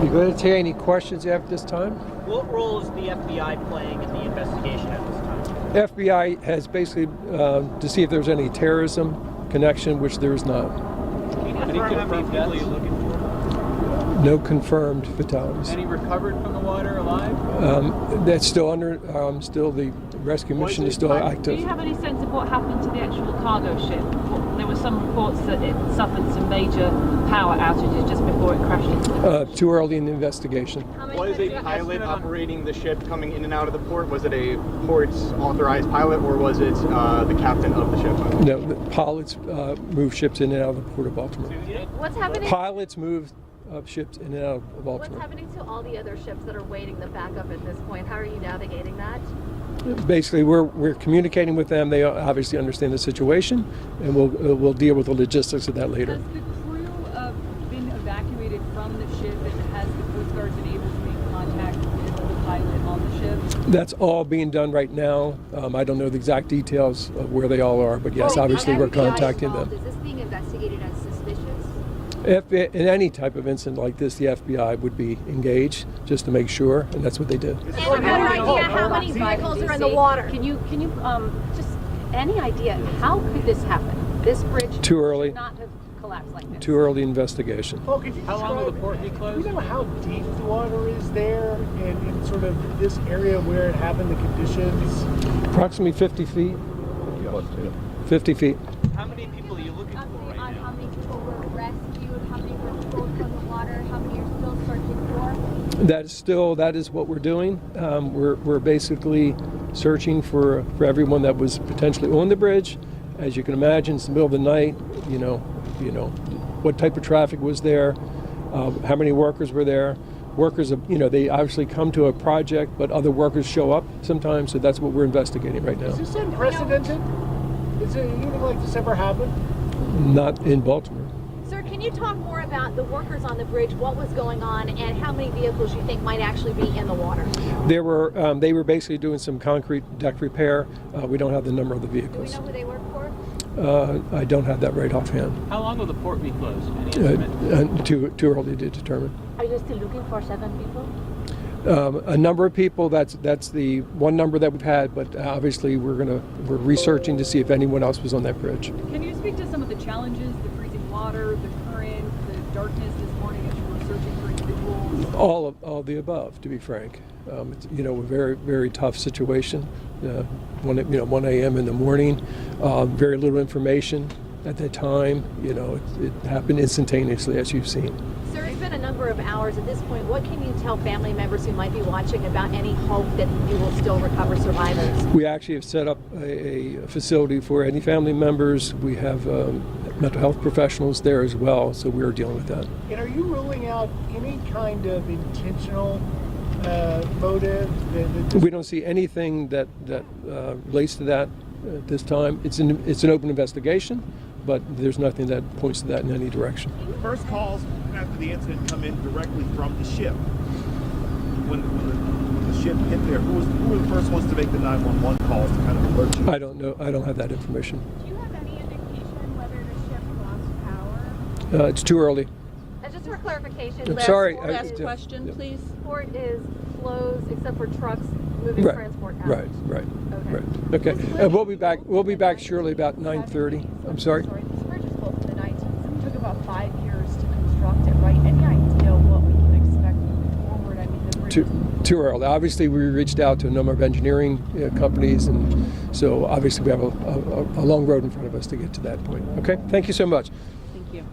You going to take any questions after this time? What role is the FBI playing in the investigation at this time? The FBI has basically to see if there's any terrorism connection, which there is not. Can you confirm how many people you're looking for? No confirmed fatalities. Any recovered from the water alive? That's still under, still the rescue mission is still Do active. you have any sense of what happened to the actual cargo ship? There were some reports that it suffered some major power outages just before it crashed into the beach. Too early in the investigation. Was a pilot operating the ship coming in and out of the port? Was it a port's authorized pilot, or was it the captain of the ship? No, the pilots move ships in and out of the port of Baltimore. What's happening? Pilots move ships in and out of Baltimore. What's happening to all the other ships that are waiting the backup at this point? How are you navigating that? Basically, we're communicating with them. They obviously understand the situation, and we'll deal with the logistics of that later. Has the crew been evacuated from the ship, and has the Coast Guard been able to make contact with the pilot on the ship? That's all being done right now. I don't know the exact details of where they all are, but yes, obviously we're contacting them. Is this being investigated as suspicious? If in any type of incident like this, the FBI would be engaged just to make sure, and that's what they did. And have no idea how many vehicles are in the water. Can you just any idea how could this happen? This bridge Too early. should not have collapsed like this. Too early investigation. Paul, could you How long will the port be closed? Do you know how deep the water is there in sort of this area where it happened, the conditions? Approximately 50 feet. 50 feet. How many people are you looking for right now? How many people were rescued? How many were pulled from the water? How many are still searching for? That is what we're doing. We're basically searching for everyone that was potentially on the bridge. As you can imagine, it's the middle of the night. You know what type of traffic was there, how many workers were there. Workers, they obviously come to a project, but other workers show up sometimes. So that's what we're investigating right now. Is this unprecedented? Is it anything like this ever happened? Not in Baltimore. Sir, can you talk more about the workers on the bridge, what was going on, and how many vehicles you think might actually be in the water? They were basically doing some concrete deck repair. We don't have the number of the Do we vehicles. know who they work for? I don't have that right offhand. How long will the port be closed? Any estimate? Too early to determine. Are you still looking for 7 people? A number of people. That's the one number that we've had, but obviously we're researching to see if anyone else was on that bridge. Can you speak to some of the challenges, the freezing water, the current, the darkness this morning as you were searching for individuals? All of the above, to be frank. It's, a very, very tough situation. 1 a.m. in the morning, very little information at that time. It happened instantaneously, as you've seen. Sir, it's been a number of hours at this point. What can you tell family members who might be watching about any hope that you will still recover survivors? We actually have set up a facility for any family members. We have mental health professionals there as well, so we're dealing with that. And are you ruling out any kind of intentional motive? We don't see anything that relates to that at this time. It's an open investigation, but there's nothing that points to that in any direction. First calls after the incident come in directly from the ship. When the ship hit there, who were the first ones to make the 911 calls to kind of alert you? I don't know. I don't have that information. Do you have any indication whether the ship lost power? It's too early. Just for clarification, I'm sorry. Last question, please. Port is closed except for trucks moving Right. transport out. Right. Okay. Okay. And we'll be back surely about 9:30. I'm sorry. This bridge is built in the 19th. It took about 5 years to construct it, right? Any idea what we can expect moving forward? I mean, the bridge Too early. Obviously, we reached out to a number of engineering companies, and so obviously we have a long road in front of us to get to that point. Okay. Thank you so much. Thank you.